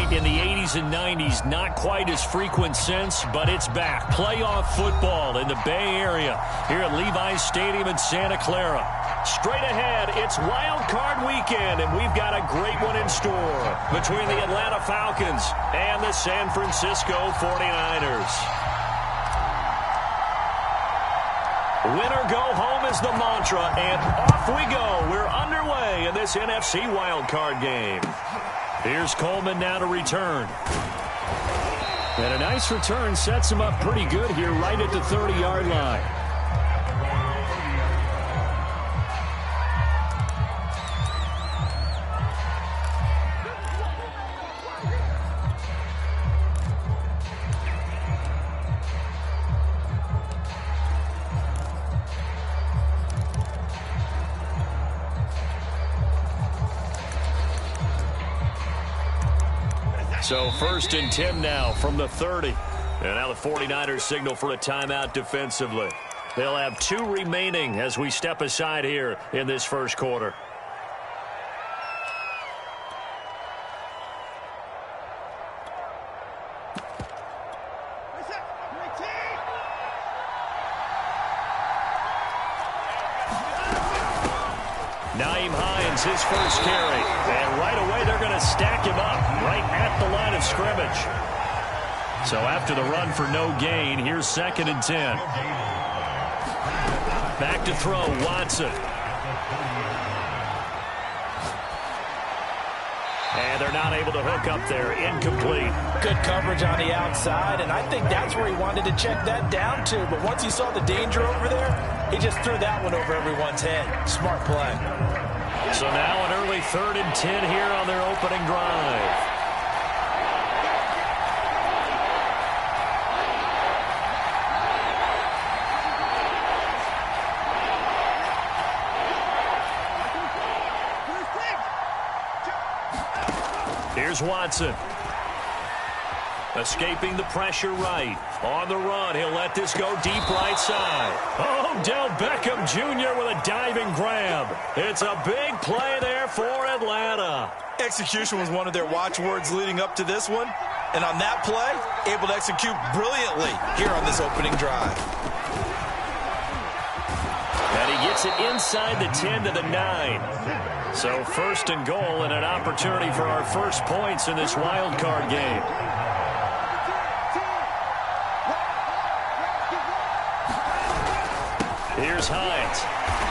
Pete, in the 80s and 90s, not quite as frequent since, but it's back. Playoff football in the Bay Area here at Levi's Stadium in Santa Clara. Straight ahead, it's Wild Card Weekend, and we've got a great one in store between the Atlanta Falcons and the San Francisco 49ers. Winner go home is the mantra, and off we go. We're underway in this NFC wildcard game. Here's Coleman now to return. And a nice return sets him up pretty good here right at the 30-yard line. So 1st and 10 now from the 30. And now the 49ers signal for a timeout defensively. They'll have 2 remaining as we step aside here in this first quarter. Nyheim Hines, his first carry. And right away they're going to stack him up right at the line of scrimmage. So after the run for no gain, here's 2nd and 10. Back to throw, Watson. And they're not able to hook up there. Incomplete. Good coverage on the outside, and I think that's where he wanted to check that down to. But once he saw the danger over there, he just threw that one over everyone's head. Smart play. So now an early 3rd and 10 here on their opening drive. Here's Watson. Escaping the pressure right. On the run, he'll let this go deep right side. Oh, Odell Beckham Jr. with a diving grab. It's a big play there for Atlanta. Execution was one of their watchwords leading up to this one. And on that play, able to execute brilliantly here on this opening drive. And he gets it inside the 10 to the 9. So 1st and goal and an opportunity for our first points in this wild card game. Here's Hines.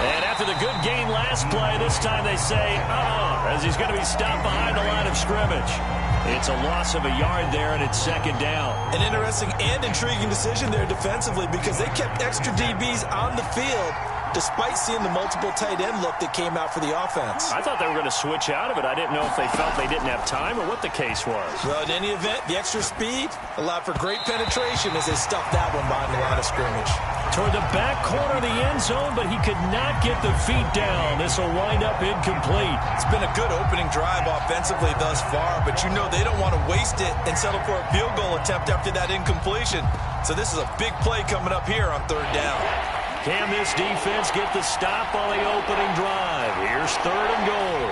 And after the good gain last play, this time they say, as he's going to be stopped behind the line of scrimmage. It's a loss of a yard there, and it's 2nd down. An interesting and intriguing decision there defensively because they kept extra DBs on the field despite seeing the multiple tight end look that came out for the offense. I thought they were going to switch out of it. I didn't know if they felt they didn't have time or what the case was. Well, in any event, the extra speed allowed for great penetration as they stuffed that one behind the line of scrimmage. Toward the back corner of the end zone, but he could not get the feet down. This will wind up incomplete. It's been a good opening drive offensively thus far, but you know they don't want to waste it and settle for a field goal attempt after that incompletion. So this is a big play coming up here on 3rd down. Can this defense get the stop on the opening drive? Here's 3rd and goal.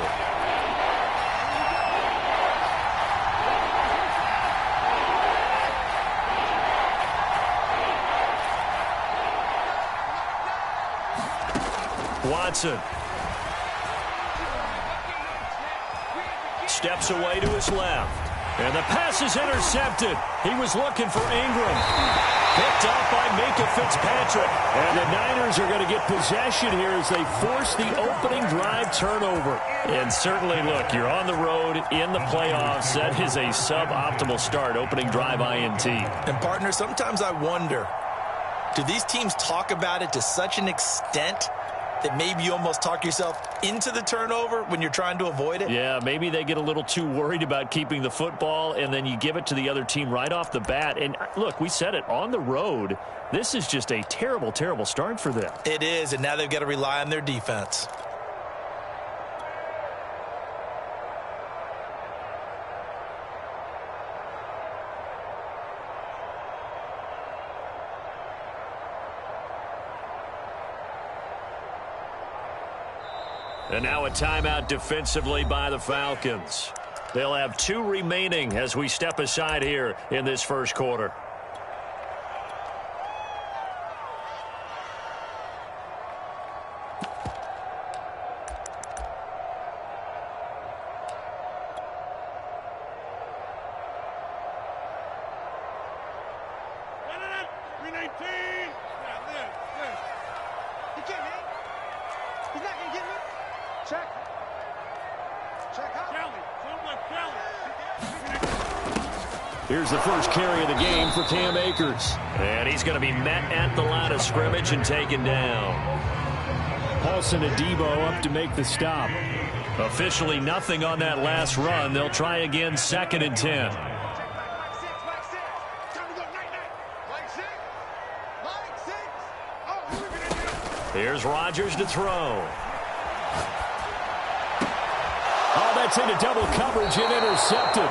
Watson. Steps away to his left. And the pass is intercepted. He was looking for Ingram. Picked up by Minkah Fitzpatrick. And the Niners are going to get possession here as they force the opening drive turnover. And certainly, look, you're on the road in the playoffs. That is a suboptimal start, opening drive INT. And, partner, sometimes I wonder, do these teams talk about it to such an extent that maybe you almost talk yourself into the turnover when you're trying to avoid it? Yeah, maybe they get a little too worried about keeping the football, and then you give it to the other team right off the bat. And look, we said it, on the road, this is just a terrible, terrible start for them. It is, and now they've got to rely on their defense. And now a timeout defensively by the Falcons. They'll have 2 remaining as we step aside here in this first quarter. Here's the first carry of the game for Cam Akers. And he's going to be met at the line of scrimmage and taken down. Paulson Adebo up to make the stop. Officially nothing on that last run. They'll try again, 2nd and 10. Here's Rodgers to throw. Oh, that's into double coverage and intercepted.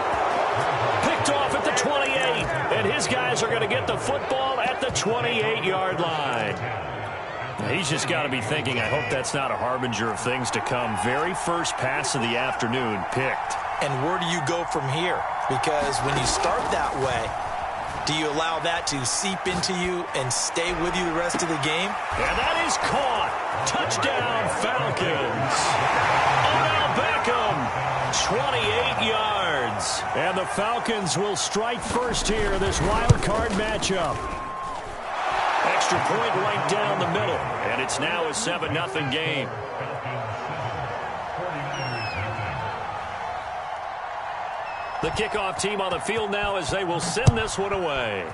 Picked off at the 28, and his guys are going to get the football at the 28-yard line. He's just got to be thinking, I hope that's not a harbinger of things to come. Very first pass of the afternoon picked. And where do you go from here? Because when you start that way, do you allow that to seep into you and stay with you the rest of the game? And that is caught. Touchdown, Falcons. Odell Beckham, 28 yards. And the Falcons will strike first here in this wild card matchup. Extra point right down the middle. And it's now a 7-0 game. The kickoff team on the field now as they will send this one away.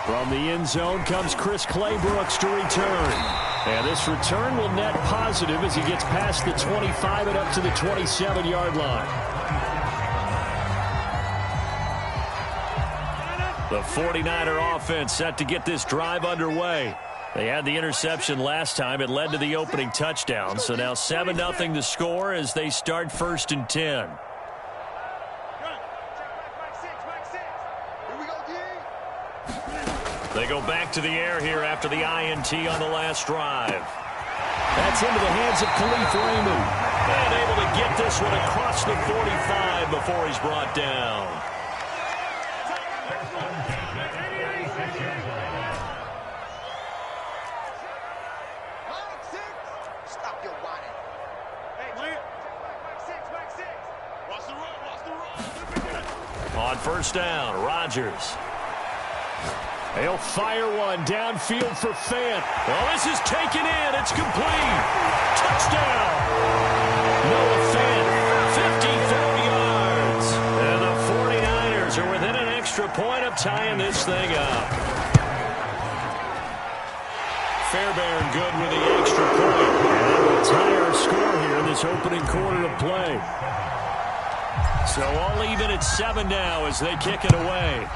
From the end zone comes Chris Claybrooks to return. And this return will net positive as he gets past the 25 and up to the 27-yard line. The 49er offense set to get this drive underway. They had the interception last time. It led to the opening touchdown. So now 7-0 to score as they start 1st and 10. They go back to the air here after the INT on the last drive. That's into the hands of Khalif Raymond. And able to get this one across the 45 before he's brought down. On 1st down, Rodgers. He'll fire one downfield for Fant. Well, this is taken in. It's complete. Touchdown. Noah Fant, 54 yards. And the 49ers are within an extra point of tying this thing up. Fairbairn good with the extra point. And that will tie our score here in this opening quarter of play. So all even at 7 now as they kick it away.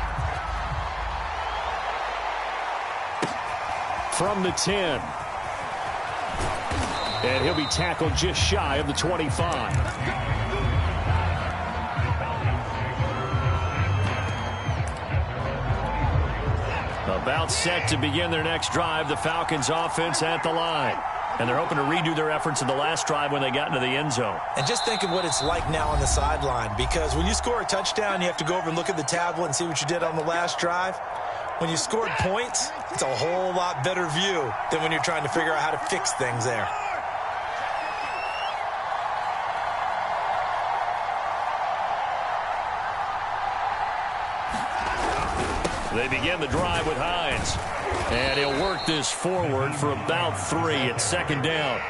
From the 10. And he'll be tackled just shy of the 25. About set to begin their next drive, the Falcons offense at the line. And they're hoping to redo their efforts in the last drive when they got into the end zone. And just think of what it's like now on the sideline, because when you score a touchdown, you have to go over and look at the tablet and see what you did on the last drive. When you scored points, it's a whole lot better view than when you're trying to figure out how to fix things there. They begin the drive with Hines. And he'll work this forward for about 3 at 2nd down.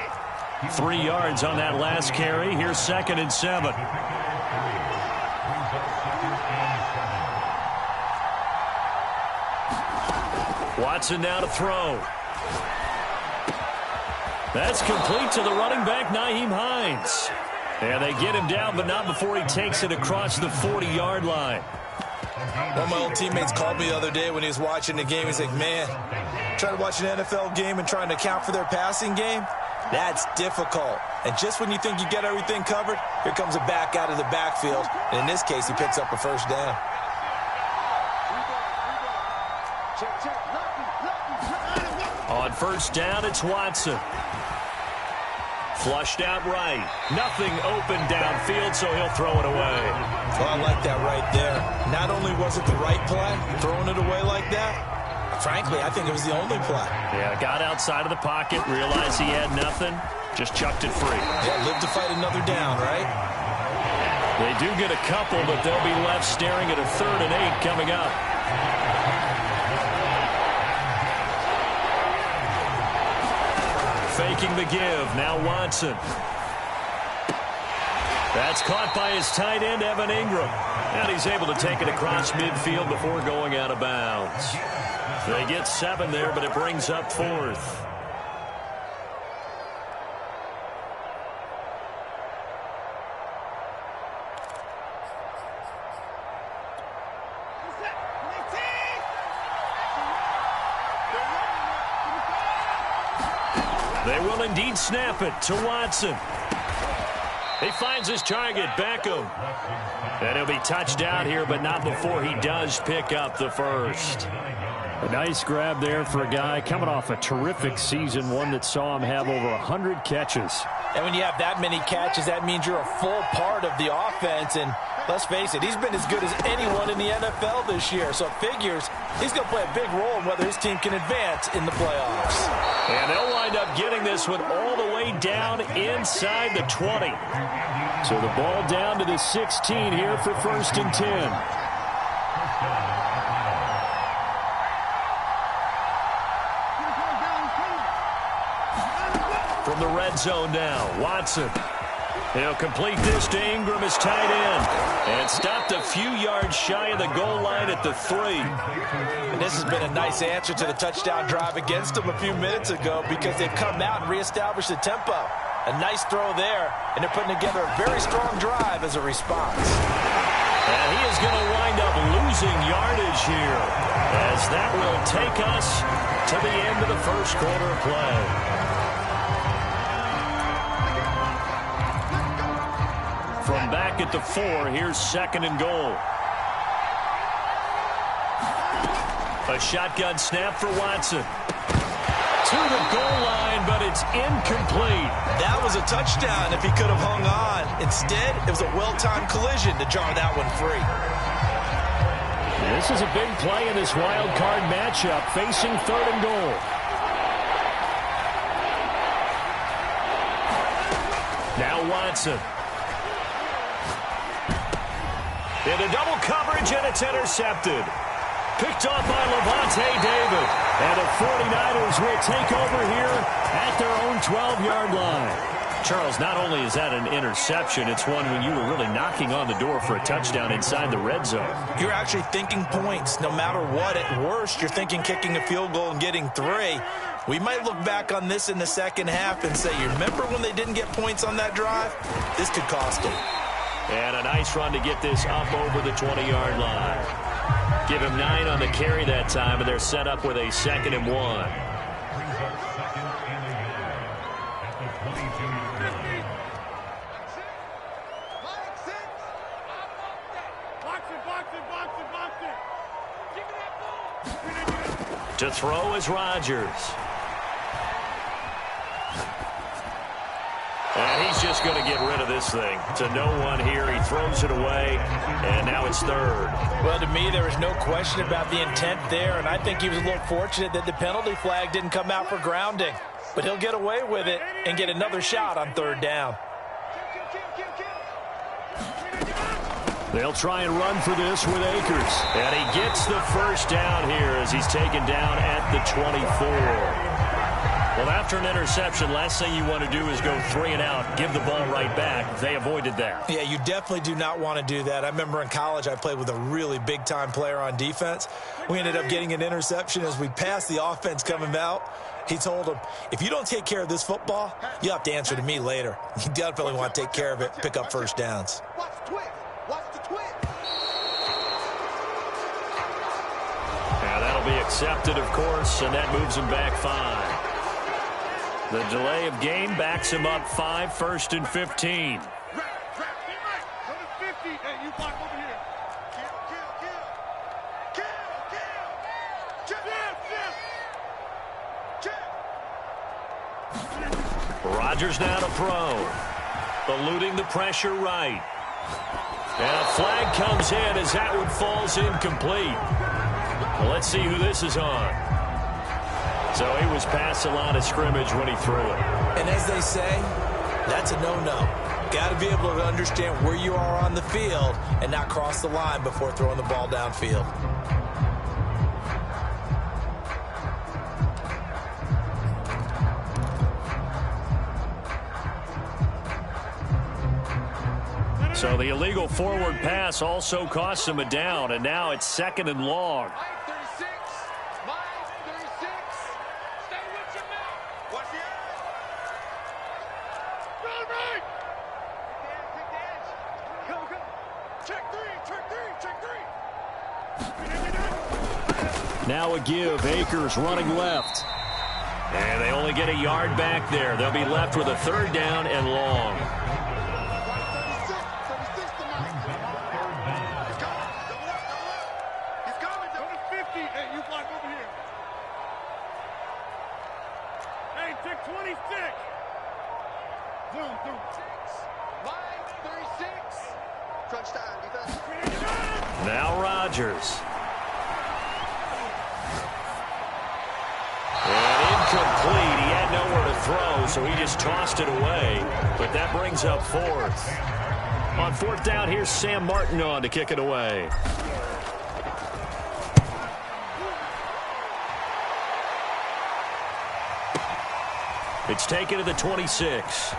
3 yards on that last carry. Here's 2nd and 7. Watson now to throw. That's complete to the running back, Nyheim Hines. And they get him down, but not before he takes it across the 40-yard line. One of my old teammates called me the other day when he was watching the game. He's like, man, trying to watch an NFL game and trying to account for their passing game, that's difficult. And just when you think you get everything covered, here comes a back out of the backfield. And in this case, he picks up a 1st down. On 1st down, it's Watson. Flushed out right. Nothing open downfield, so he'll throw it away. Well, I like that right there. Not only was it the right play, throwing it away like that, frankly, I think it was the only play. Yeah, got outside of the pocket, realized he had nothing, just chucked it free. Yeah, live to fight another down, right? They do get a couple, but they'll be left staring at a 3rd and 8 coming up. Faking the give. Now Watson. That's caught by his tight end, Evan Ingram. And he's able to take it across midfield before going out of bounds. They get 7 there, but it brings up 4th. They will indeed snap it to Watson. He finds his target, Beckham. And he'll be touched out here, but not before he does pick up the first. A nice grab there for a guy coming off a terrific season, one that saw him have over 100 catches. And when you have that many catches, that means you're a full part of the offense. And let's face it, he's been as good as anyone in the NFL this year. So it figures he's going to play a big role in whether his team can advance in the playoffs. And they'll wind up getting this one all the way down inside the 20. So the ball down to the 16 here for 1st and 10. From the red zone now, Watson. He'll complete this to Ingram as tight end. And stopped a few yards shy of the goal line at the 3. And this has been a nice answer to the touchdown drive against them a few minutes ago because they've come out and reestablished the tempo. A nice throw there, and they're putting together a very strong drive as a response. And he is going to wind up losing yardage here as that will take us to the end of the first quarter of play. From back at the 4, here's 2nd and goal. A shotgun snap for Watson. To the goal line, but it's incomplete. That was a touchdown if he could have hung on. Instead, it was a well-timed collision to jar that one free. This is a big play in this wild card matchup, facing 3rd and goal. Now Watson. Into double coverage, and it's intercepted. Picked off by Levante David. And the 49ers will take over here at their own 12-yard line. Charles, not only is that an interception, it's one when you were really knocking on the door for a touchdown inside the red zone. You're actually thinking points. No matter what, at worst, you're thinking kicking a field goal and getting 3. We might look back on this in the second half and say, you remember when they didn't get points on that drive? This could cost them. And a nice run to get this up over the 20-yard line. Give him 9 on the carry that time, and they're set up with a 2nd and 1. To throw is Rodgers. And he's just going to get rid of this thing. To no one here. He throws it away, and now it's 3rd. Well, to me, there was no question about the intent there, and I think he was a little fortunate that the penalty flag didn't come out for grounding. But he'll get away with it and get another shot on 3rd down. They'll try and run for this with Akers. And he gets the first down here as he's taken down at the 24. Well, after an interception, last thing you want to do is go 3 and out, give the ball right back. They avoided that. Yeah, you definitely do not want to do that. I remember in college I played with a really big-time player on defense. We ended up getting an interception as we passed the offense coming out. He told him, if you don't take care of this football, you have to answer to me later. You definitely want to take care of it, pick up first downs. Yeah, that'll be accepted, of course, and that moves him back 5. The delay of game backs him up 5, 1st and 15. Rodgers now to throw. Eluding the pressure right. And a flag comes in as that one falls incomplete. Well, let's see who this is on. So he was past the line of scrimmage when he threw it. And as they say, that's a no-no. Got to be able to understand where you are on the field and not cross the line before throwing the ball downfield. So the illegal forward pass also cost him a down, and now it's 2nd and long. Now a give. Akers running left. And they only get a yard back there. They'll be left with a 3rd down and long. Now Rodgers. And incomplete. He had nowhere to throw, so he just tossed it away. But that brings up 4th. On 4th down, here's Sam Martin on to kick it away. It's taken to the 26.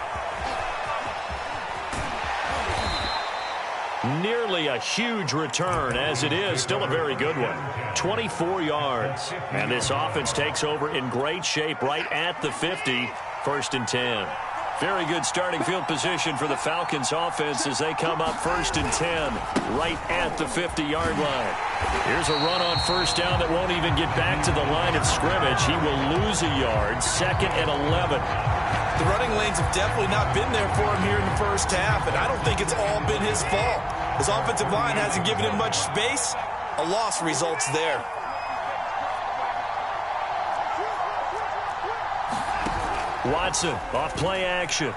Nearly a huge return, as it is still a very good one. 24 yards. And this offense takes over in great shape right at the 50. 1st and 10. Very good starting field position for the Falcons offense as they come up 1st and 10 right at the 50-yard line. Here's a run on 1st down that won't even get back to the line of scrimmage. He will lose a yard. 2nd and 11. The running lanes have definitely not been there for him here in the 1st half, and I don't think it's all been his fault. His offensive line hasn't given him much space. A loss results there. Watson off play action.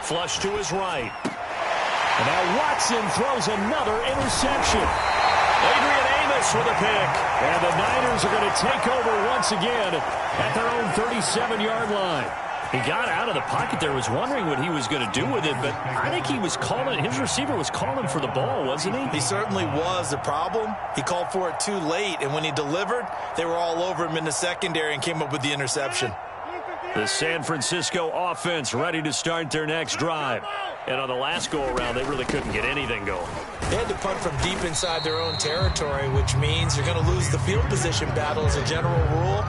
Flush to his right. And now Watson throws another interception. Adrian Amos with a pick. And the Niners are going to take over once again at their own 37-yard line. He got out of the pocket there, was wondering what he was going to do with it, but I think he was calling, his receiver was calling for the ball, wasn't he? He certainly was. The problem, he called for it too late, and when he delivered, they were all over him in the secondary and came up with the interception. The San Francisco offense ready to start their next drive. And on the last go-around, they really couldn't get anything going. They had to punt from deep inside their own territory, which means you're going to lose the field position battle as a general rule.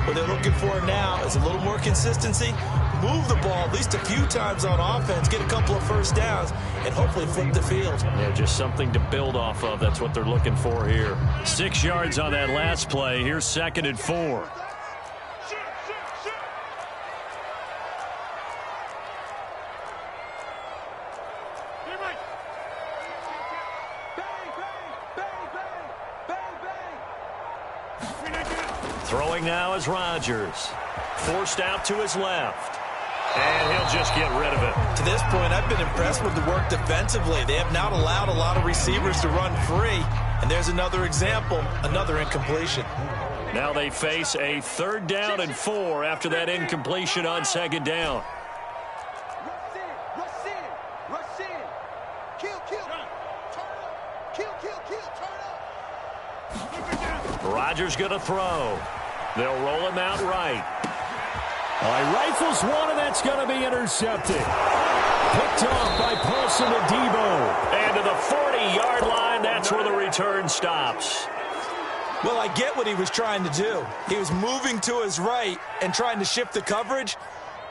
What they're looking for now is a little more consistency, move the ball at least a few times on offense, get a couple of 1st downs, and hopefully flip the field. Yeah, just something to build off of. That's what they're looking for here. 6 yards on that last play. Here's 2nd and 4. Throwing now is Rodgers. Forced out to his left. And he'll just get rid of it. To this point, I've been impressed with the work defensively. They have not allowed a lot of receivers to run free. And there's another example, another incompletion. Now they face a 3rd down and 4 after that incompletion on 2nd down. Rodgers going to throw. They'll roll him out right. He rifles one, and that's going to be intercepted. Picked off by Paulson Adebo. And to the 40-yard line, that's where the return stops. Well, I get what he was trying to do. He was moving to his right and trying to shift the coverage,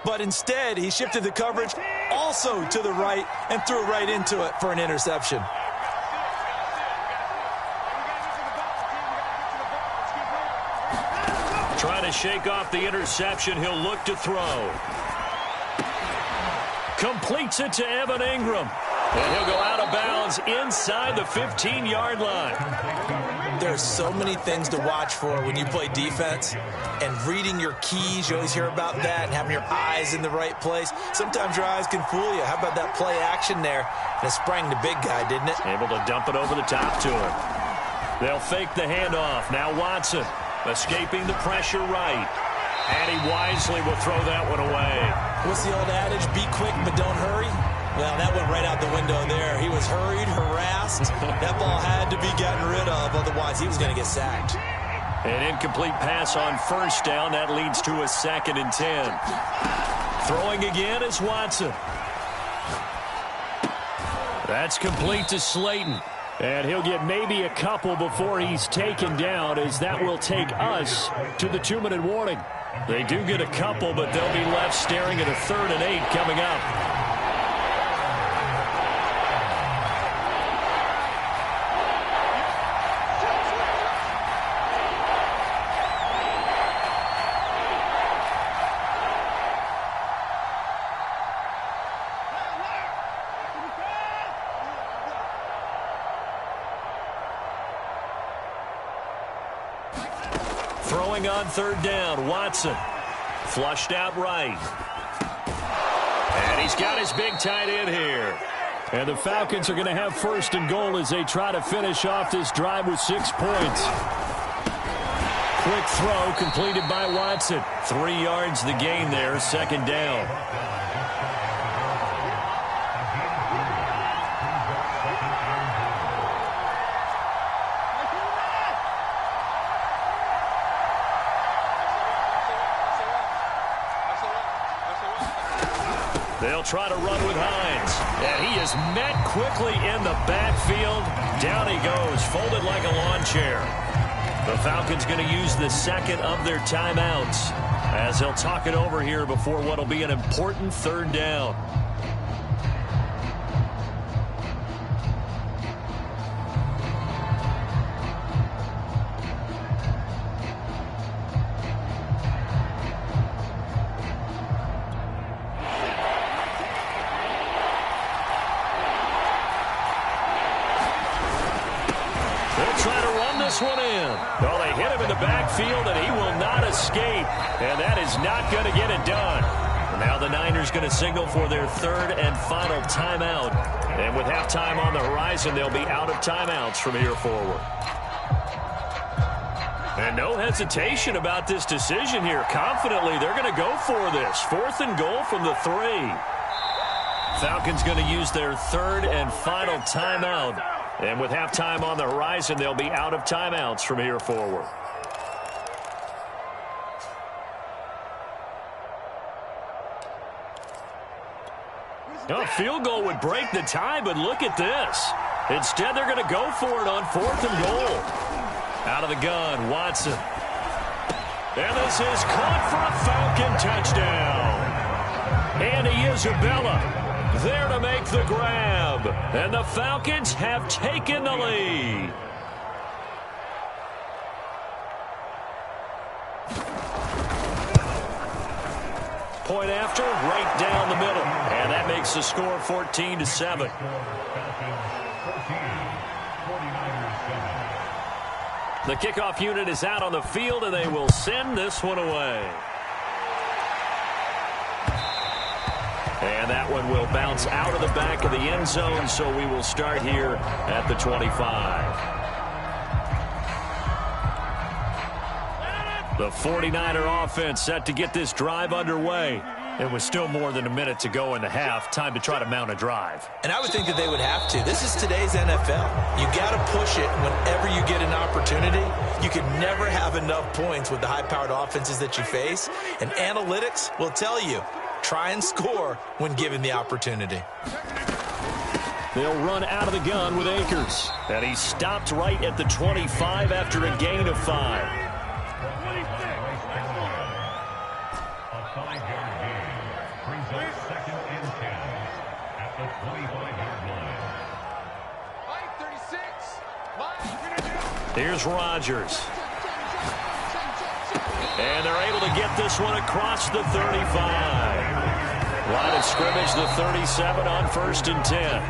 but instead he shifted the coverage also to the right and threw right into it for an interception. Trying to shake off the interception. He'll look to throw. Completes it to Evan Ingram. And he'll go out of bounds inside the 15-yard line. There are so many things to watch for when you play defense. And reading your keys, you always hear about that, and having your eyes in the right place. Sometimes your eyes can fool you. How about that play action there? And it sprang the big guy, didn't it? Able to dump it over the top to him. They'll fake the handoff. Now Watson escaping the pressure right. And he wisely will throw that one away. What's the old adage? Be quick, but don't hurry. Well, that went right out the window there. He was hurried, harassed. That ball had to be gotten rid of, otherwise he was going to get sacked. An incomplete pass on first down. That leads to a 2nd and 10. Throwing again is Watson. That's complete to Slayton. And he'll get maybe a couple before he's taken down, as that will take us to the 2-minute warning. They do get a couple, but they'll be left staring at a 3rd and 8 coming up. Throwing on 3rd down, Watson. Flushed out right. And he's got his big tight end here. And the Falcons are going to have 1st and goal as they try to finish off this drive with 6 points. Quick throw completed by Watson. 3 yards the gain there, 2nd down. They'll try to run with Hines. And he is met quickly in the backfield. Down he goes, folded like a lawn chair. The Falcons going to use the 2nd of their timeouts as they'll talk it over here before what will be an important 3rd down. One in. Well, they hit him in the backfield, and he will not escape. And that is not going to get it done. Now the Niners going to signal for their 3rd and final timeout. And with halftime on the horizon, they'll be out of timeouts from here forward. And no hesitation about this decision here. Confidently, they're going to go for this. 4th and goal from the 3. Falcons going to use their 3rd and final timeout. And with halftime on the horizon, they'll be out of timeouts from here forward. A field goal would break the tie, but look at this. Instead, they're going to go for it on 4th and goal. Out of the gun, Watson. And this is caught for a Falcon touchdown. Andy Isabella there to make the grab. And the Falcons have taken the lead. Point after, right down the middle. And that makes the score 14-7. The kickoff unit is out on the field, and they will send this one away. And that one will bounce out of the back of the end zone, so we will start here at the 25. The 49er offense set to get this drive underway. It was still more than a minute to go in the half. Time to try to mount a drive. And I would think that they would have to. This is today's NFL. You got to push it whenever you get an opportunity. You can never have enough points with the high-powered offenses that you face. And analytics will tell you, try and score when given the opportunity. They'll run out of the gun with Akers. And he stopped right at the 25 after a gain of 5. Here's Rodgers. And they're able to get this one across the 35. Line of scrimmage, the 37 on 1st and 10.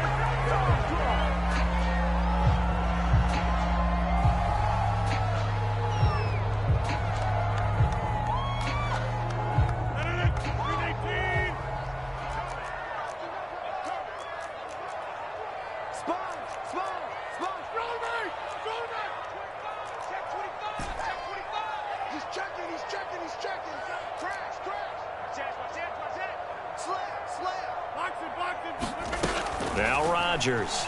Now Rodgers.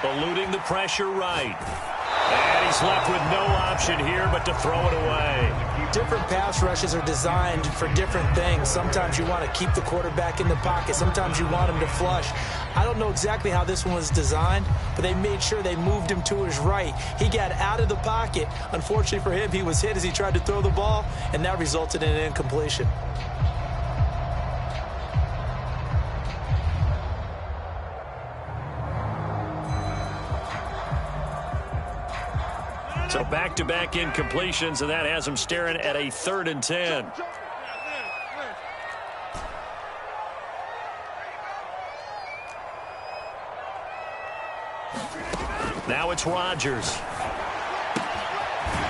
Eluding the pressure right. And he's left with no option here but to throw it away. Different pass rushes are designed for different things. Sometimes you want to keep the quarterback in the pocket. Sometimes you want him to flush. I don't know exactly how this one was designed, but they made sure they moved him to his right. He got out of the pocket. Unfortunately for him, he was hit as he tried to throw the ball, and that resulted in an incompletion. So back-to-back incompletions, and that has him staring at a 3rd and 10. Now it's Rodgers.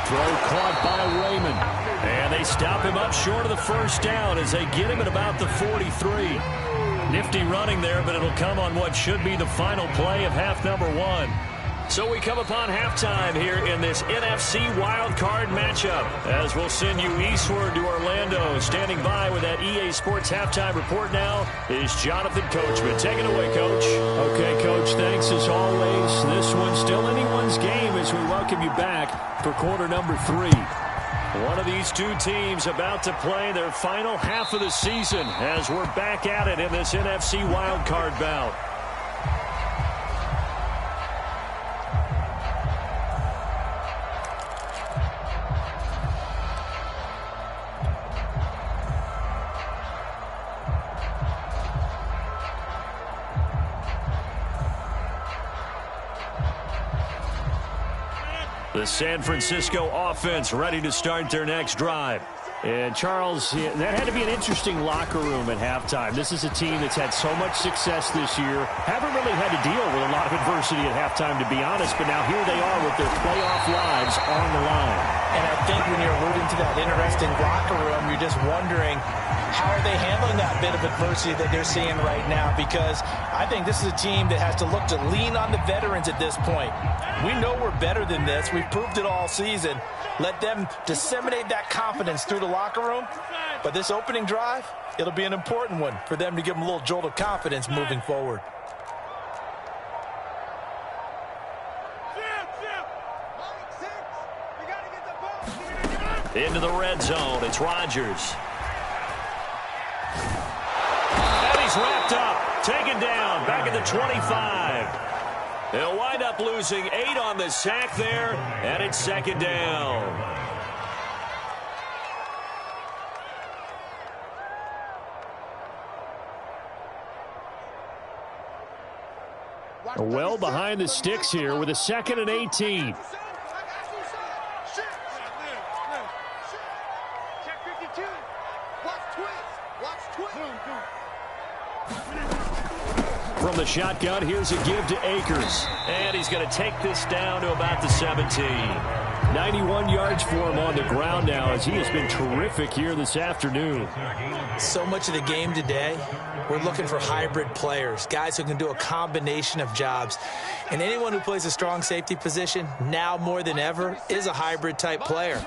Throw caught by Raymond. And they stop him up short of the first down as they get him at about the 43. Nifty running there, but it'll come on what should be the final play of half number 1. So we come upon halftime here in this NFC wildcard matchup as we'll send you eastward to Orlando. Standing by with that EA Sports halftime report now is Jonathan Coachman. Take it away, Coach. Okay, Coach, thanks as always. This one's still anyone's game as we welcome you back for quarter number 3. One of these two teams about to play their final half of the season as we're back at it in this NFC wildcard bout. The San Francisco offense ready to start their next drive. And, Charles, that had to be an interesting locker room at halftime. This is a team that's had so much success this year. Haven't really had to deal with a lot of adversity at halftime, to be honest. But now here they are with their playoff lives on the line. And I think when you're alluding to that interesting locker room, you're just wondering, how are they handling that bit of adversity that they're seeing right now? Because I think this is a team that has to look to lean on the veterans at this point. We know we're better than this. We've proved it all season. Let them disseminate that confidence through the locker room. But this opening drive, it'll be an important one for them to give them a little jolt of confidence moving forward. Into the red zone, it's Rodgers. And he's wrapped up, taken down, back at the 25. They'll wind up losing 8 on the sack there, and it's 2nd down. Well behind the sticks here with a 2nd and 18. From the shotgun, here's a give to Akers. And he's going to take this down to about the 17. 91 yards for him on the ground now as he has been terrific here this afternoon. So much of the game today, we're looking for hybrid players, guys who can do a combination of jobs. And anyone who plays a strong safety position, now more than ever, is a hybrid type player.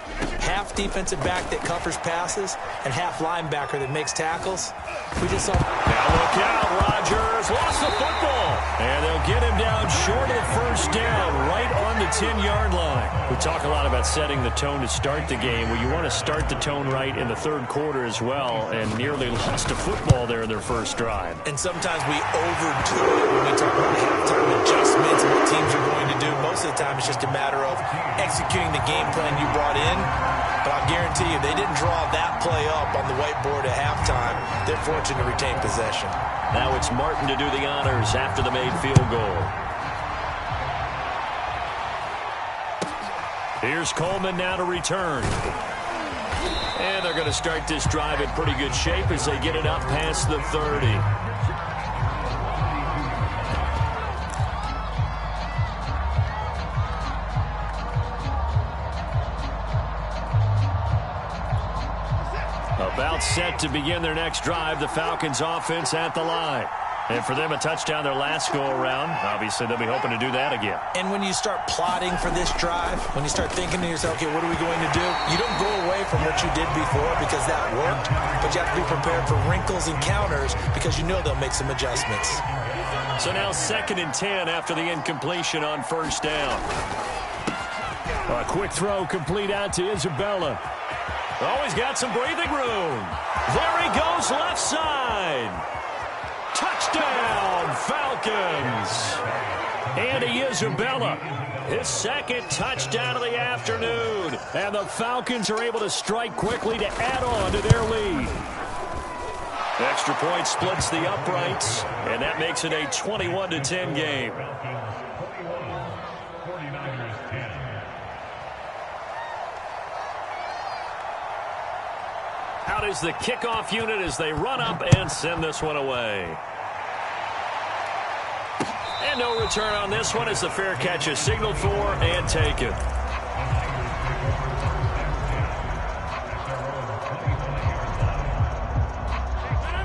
Half defensive back that covers passes and half linebacker that makes tackles. We just saw... Now look out, Rodgers lost the football. And they'll get him down short of the first down, right on the 10-yard line. We talk a lot about setting the tone to start the game. Well, you want to start the tone right in the third quarter as well, and nearly lost a football there in their first drive. And sometimes we overdo it when we talk about halftime adjustments and what teams are going to do. Most of the time it's just a matter of executing the game plan you brought in. But I'll guarantee you, they didn't draw that play up on the whiteboard at halftime. They're fortunate to retain possession. Now it's Martin to do the honors after the made field goal. Here's Coleman now to return. And they're going to start this drive in pretty good shape as they get it up past the 30. About set to begin their next drive, the Falcons offense at the line. And for them, a touchdown their last go-around. Obviously, they'll be hoping to do that again. And when you start plotting for this drive, when you start thinking to yourself, okay, what are we going to do? You don't go away from what you did before because that worked, but you have to be prepared for wrinkles and counters because you know they'll make some adjustments. So now 2nd and 10 after the incompletion on first down. A quick throw complete out to Isabella. Oh, he's got some breathing room. There he goes left side. Touchdown, Falcons. Andy Isabella, his 2nd touchdown of the afternoon. And the Falcons are able to strike quickly to add on to their lead. Extra point splits the uprights, and that makes it a 21-10 game. Out is the kickoff unit as they run up and send this one away. And no return on this one as the fair catch is signaled for and taken.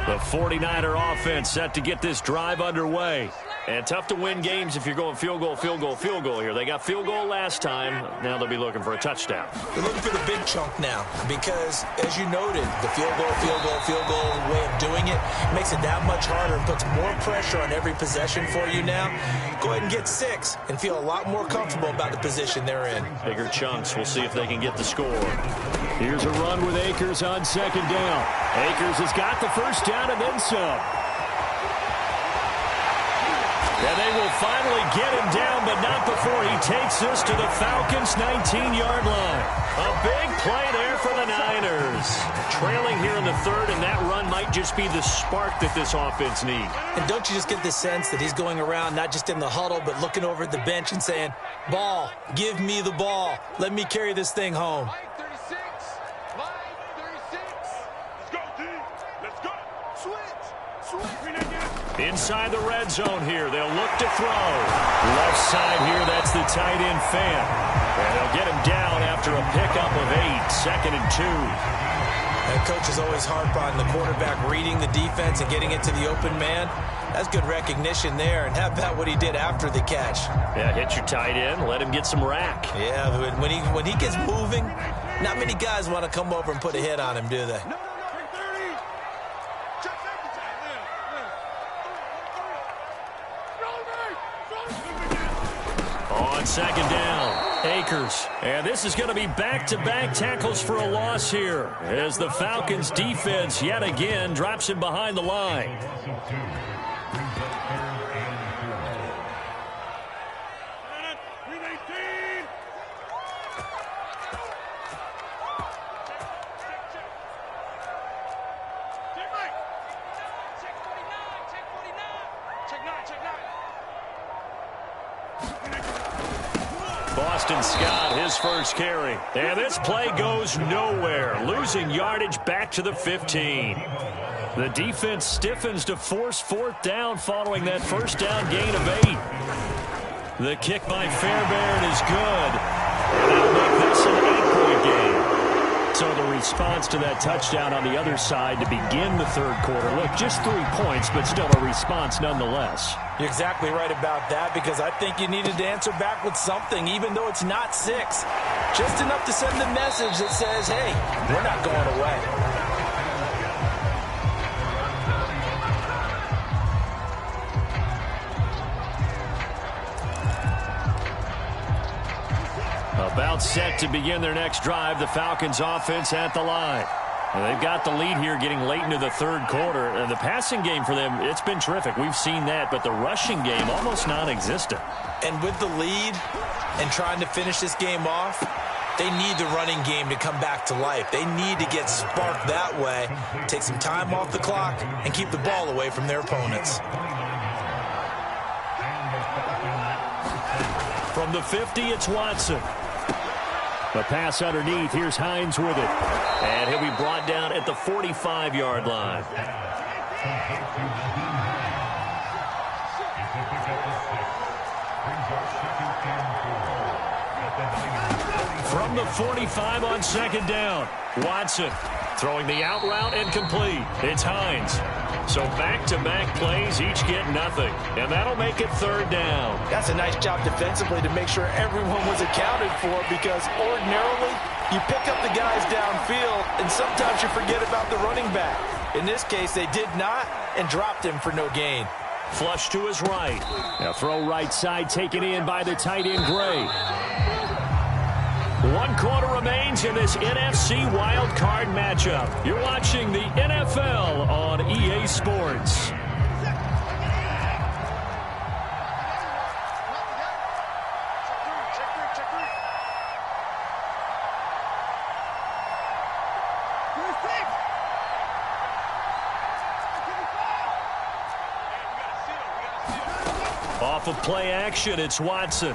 The 49er offense set to get this drive underway. And tough to win games if you're going field goal, field goal, field goal here. They got field goal last time. Now they'll be looking for a touchdown. They're looking for the big chunk now because, as you noted, the field goal way of doing it makes it that much harder and puts more pressure on every possession for you now. Go ahead and get 6 and feel a lot more comfortable about the position they're in. Bigger chunks. We'll see if they can get the score. Here's a run with Akers on 2nd down. Akers has got the first down and then some. And they will finally get him down, but not before he takes this to the Falcons' 19-yard line. A big play there for the Niners. Trailing here in the 3rd, and that run might just be the spark that this offense needs. And don't you just get the sense that he's going around, not just in the huddle, but looking over at the bench and saying, ball, give me the ball. Let me carry this thing home. Inside the red zone here. They'll look to throw. Left side here, that's the tight end Fant. And they'll get him down after a pickup of 8. 2nd and 2. That coach is always harp on the quarterback reading the defense and getting it to the open man. That's good recognition there. And how about what he did after the catch? Yeah, hit your tight end. Let him get some rack. Yeah, when he gets moving, not many guys want to come over and put a hit on him, do they? On 2nd down, Akers. And this is going to be back-to-back tackles for a loss here as the Falcons defense yet again drops him behind the line. Boston Scott, his first carry. And this play goes nowhere. Losing yardage back to the 15. The defense stiffens to force 4th down following that first down gain of 8. The kick by Fairbairn is good. And that'll make this an 8-point game. So the response to that touchdown on the other side to begin the 3rd quarter. Look, just 3 points, but still a response nonetheless. You're exactly right about that because I think you needed to answer back with something, even though it's not 6. Just enough to send the message that says, hey, we're not going away. About set to begin their next drive, the Falcons offense at the line. And they've got the lead here getting late into the 3rd quarter. And the passing game for them, it's been terrific. We've seen that, but the rushing game almost non-existent. And with the lead and trying to finish this game off, they need the running game to come back to life. They need to get sparked that way, take some time off the clock, and keep the ball away from their opponents. From the 50, it's Watson. The pass underneath. Here's Hines with it. And he'll be brought down at the 45-yard line. From the 45 on 2nd down, Watson Throwing the out route and complete. It's Hines. So back-to-back plays, each get nothing. And that'll make it 3rd down. That's a nice job defensively to make sure everyone was accounted for, because ordinarily you pick up the guys downfield and sometimes you forget about the running back. In this case, they did not and dropped him for no gain. Flush to his right. Now throw right side taken in by the tight end Gray. 1 quarter remains in this NFC Wild Card matchup. You're watching the NFL on EA Sports. Off of play action, it's Watson.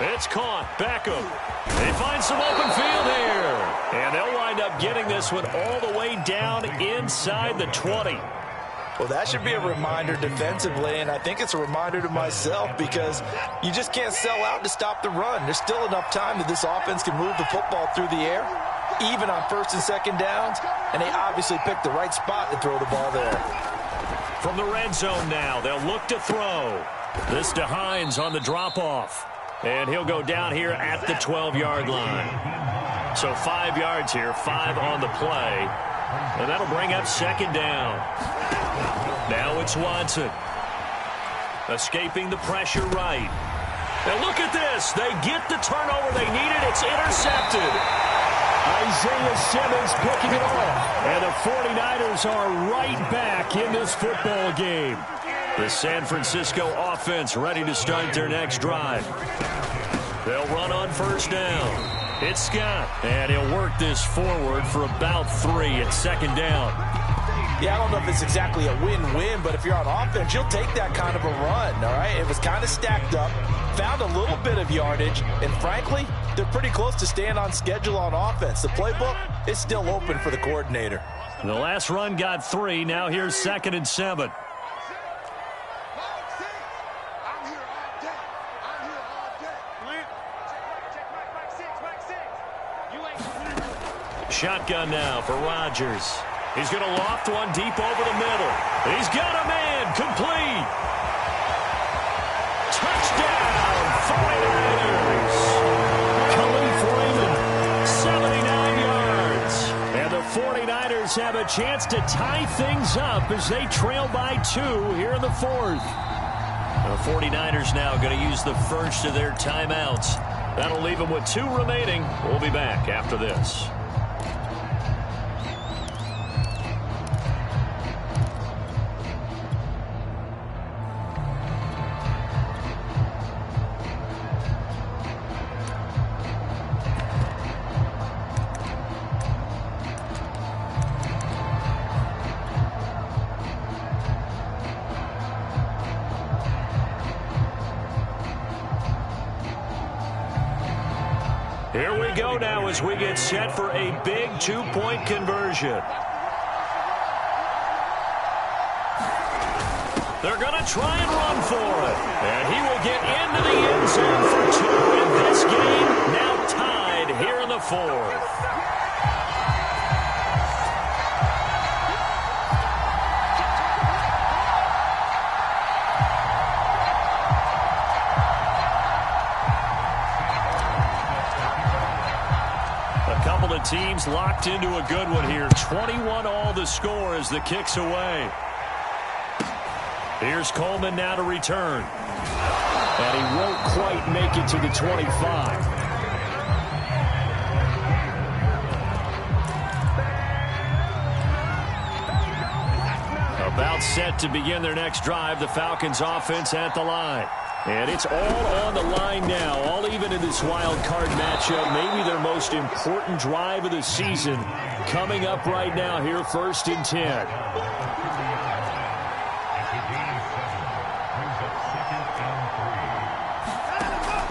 It's caught. Beckham. They find some open field here. And they'll wind up getting this one all the way down inside the 20. Well, that should be a reminder defensively, and I think it's a reminder to myself, because you just can't sell out to stop the run. There's still enough time that this offense can move the football through the air, even on 1st and 2nd downs, and they obviously picked the right spot to throw the ball there. From the red zone now, they'll look to throw. This to Hines on the drop-off. And he'll go down here at the 12-yard line. So 5 yards here, 5 on the play. And that'll bring up 2nd down. Now it's Watson. Escaping the pressure right. Now look at this. They get the turnover they needed. It's intercepted. Isaiah Simmons picking it off. And the 49ers are right back in this football game. The San Francisco offense ready to start their next drive. They'll run on 1st down. It's Scott, and he'll work this forward for about 3 at 2nd down. Yeah, I don't know if it's exactly a win-win, but if you're on offense, you'll take that kind of a run, all right? It was kind of stacked up, found a little bit of yardage, and frankly, they're pretty close to staying on schedule on offense. The playbook is still open for the coordinator. The last run got 3. Now here's 2nd and 7. Shotgun now for Rodgers. He's going to loft one deep over the middle. He's got a man. Complete. Touchdown, 49ers. Khalif Raymond, 79 yards. And the 49ers have a chance to tie things up as they trail by 2 here in the 4th. The 49ers now going to use the first of their timeouts. That'll leave them with 2 remaining. We'll be back after this. Here we go now as we get set for a big 2-point conversion. They're going to try and run for it. And he will get into the end zone for 2 in this game. Now tied here in the 4th. Teams locked into a good one here. 21 all the score as the kick's away. Here's Coleman now to return. And he won't quite make it to the 25. About set to begin their next drive. The Falcons offense at the line. And it's all on the line now, all even in this wild card matchup. Maybe their most important drive of the season coming up right now here, 1st and 10.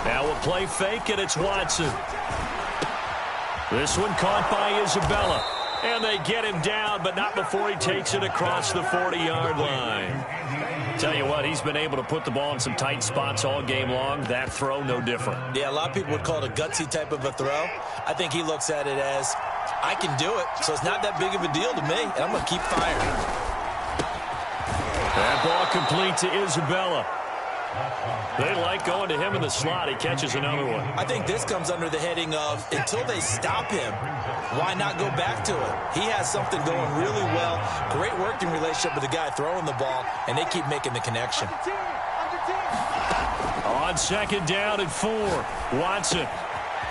Now a play fake, and it's Watson. This one caught by Isabella. And they get him down, but not before he takes it across the 40-yard line. Tell you what, he's been able to put the ball in some tight spots all game long. That throw, no different. Yeah, a lot of people would call it a gutsy type of a throw. I think he looks at it as, I can do it, so it's not that big of a deal to me, and I'm going to keep firing. That ball complete to Isabella. They like going to him in the slot. He catches another one. I think this comes under the heading of, until they stop him, why not go back to it? He has something going really well. Great working relationship with the guy throwing the ball, and they keep making the connection. On second down and 4, Watson.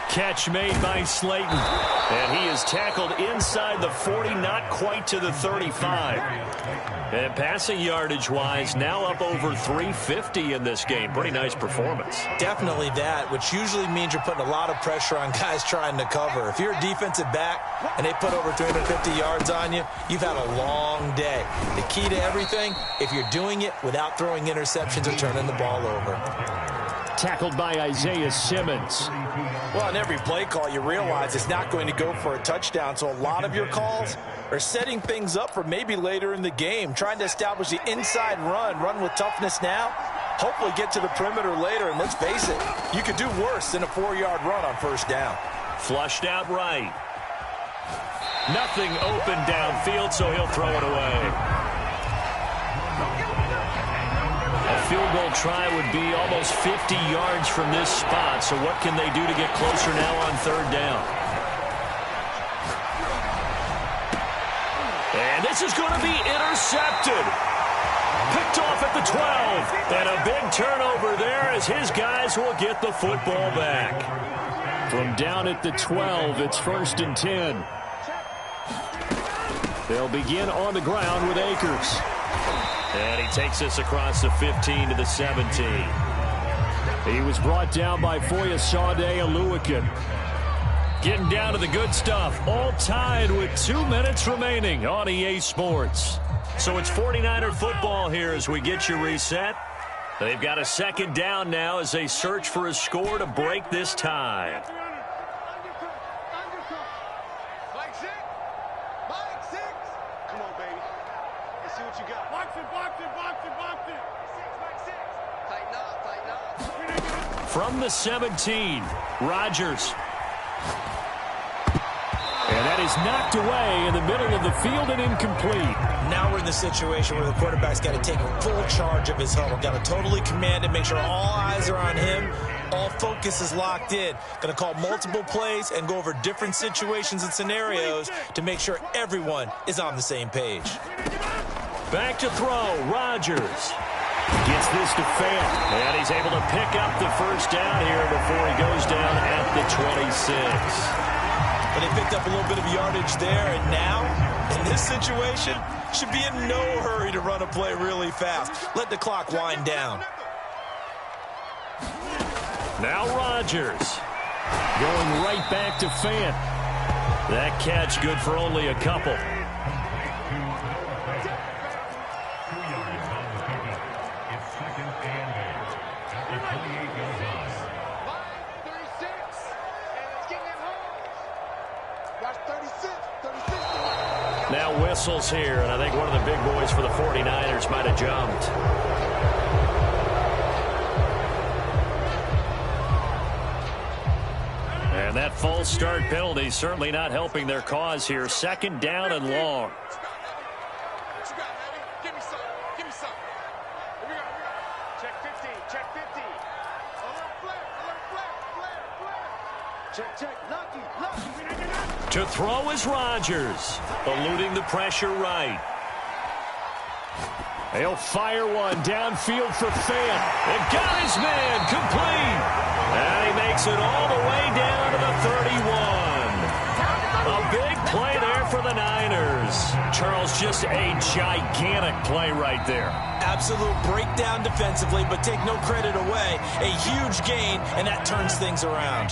Catch made by Slayton. And he is tackled inside the 40, not quite to the 35. And passing yardage-wise, now up over 350 in this game. Pretty nice performance. Definitely that, which usually means you're putting a lot of pressure on guys trying to cover. If you're a defensive back and they put over 350 yards on you, you've had a long day. The key to everything, if you're doing it without throwing interceptions or turning the ball over. Tackled by Isaiah Simmons. Well, on every play call, you realize it's not going to go for a touchdown, so a lot of your calls are setting things up for maybe later in the game, trying to establish the inside run with toughness now, hopefully get to the perimeter later, and let's face it, you could do worse than a 4-yard run on first down. Flushed out right. Nothing open downfield, so he'll throw it away. A field goal try would be almost 50 yards from this spot, so what can they do to get closer now on third down? And this is going to be intercepted. Picked off at the 12. And a big turnover there as his guys will get the football back. From down at the 12, it's 1st and 10. They'll begin on the ground with Akers. And he takes this across the 15 to the 17. He was brought down by Foyesade Oluwakan. Getting down to the good stuff. All tied with 2 minutes remaining on EA Sports. So it's 49er football here as we get you reset. They've got a second down now as they search for a score to break this tie. From the 17, Rodgers. And that is knocked away in the middle of the field and incomplete. Now we're in the situation where the quarterback's got to take full charge of his huddle. Got to totally command it, make sure all eyes are on him. All focus is locked in. Going to call multiple plays and go over different situations and scenarios to make sure everyone is on the same page. Back to throw, Rodgers. Gets this to Fant, and he's able to pick up the first down here before he goes down at the 26. But they picked up a little bit of yardage there, and now, in this situation, should be in no hurry to run a play really fast. Let the clock wind down. Now Rodgers going right back to Fant. That catch good for only a couple. Now whistles here, and I think one of the big boys for the 49ers might have jumped. And that false start penalty certainly not helping their cause here. Second down and long. To throw is Rodgers, eluding the pressure right. He'll fire one downfield for Fant. And got his man complete. And he makes it all the way down to the 31. A big play there for the Niners. Charles, just a gigantic play right there. Absolute breakdown defensively, but take no credit away. A huge gain, and that turns things around.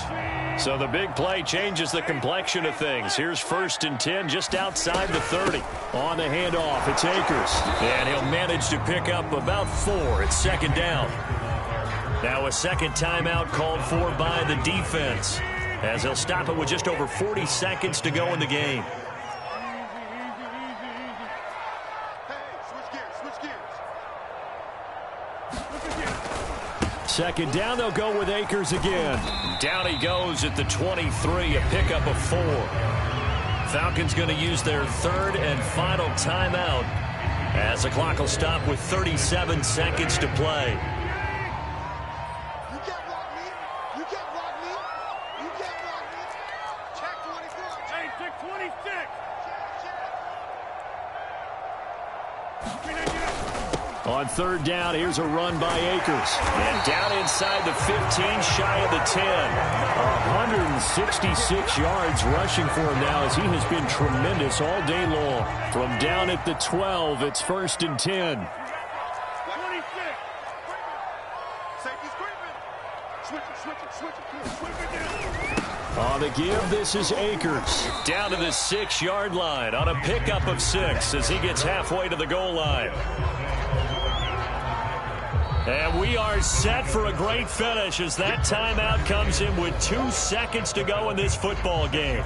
So the big play changes the complexion of things. Here's 1st and 10 just outside the 30. On the handoff, it's Akers. And he'll manage to pick up about 4. It's second down. Now a second timeout called for by the defense, as they'll stop it with just over 40 seconds to go in the game. Second down, they'll go with Akers again. Down he goes at the 23, a pickup of 4. Falcons going to use their third and final timeout as the clock will stop with 37 seconds to play. On third down, here's a run by Akers. And down inside the 15, shy of the 10. 166 yards rushing for him now as he has been tremendous all day long. From down at the 12, it's 1st and 10. On the give, this is Akers. Down to the 6-yard line on a pickup of 6 as he gets halfway to the goal line. And we are set for a great finish as that timeout comes in with 2 seconds to go in this football game.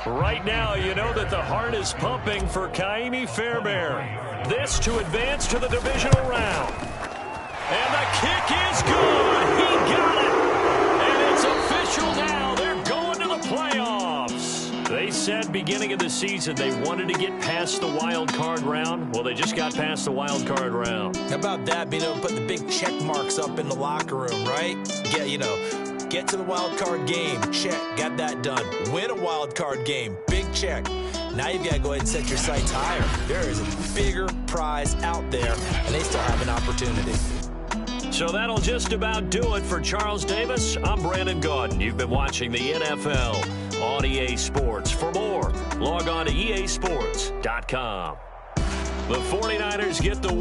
Right now, you know that the heart is pumping for Ka'imi Fairbairn. This to advance to the divisional round. And the kick is good. He got it. And it's official now. They're going to the playoffs. They said beginning of the season they wanted to get past the wild card round. Well, they just got past the wild card round. How about that? Being able to put the big check marks up in the locker room, right? Get to the wild card game. Check. Got that done. Win a wild card game. Big check. Now you've got to go ahead and set your sights higher. There is a bigger prize out there, and they still have an opportunity. So that'll just about do it for Charles Davis. I'm Brandon Gaudin. You've been watching the NFL on EA Sports. For more, log on to easports.com. The 49ers get the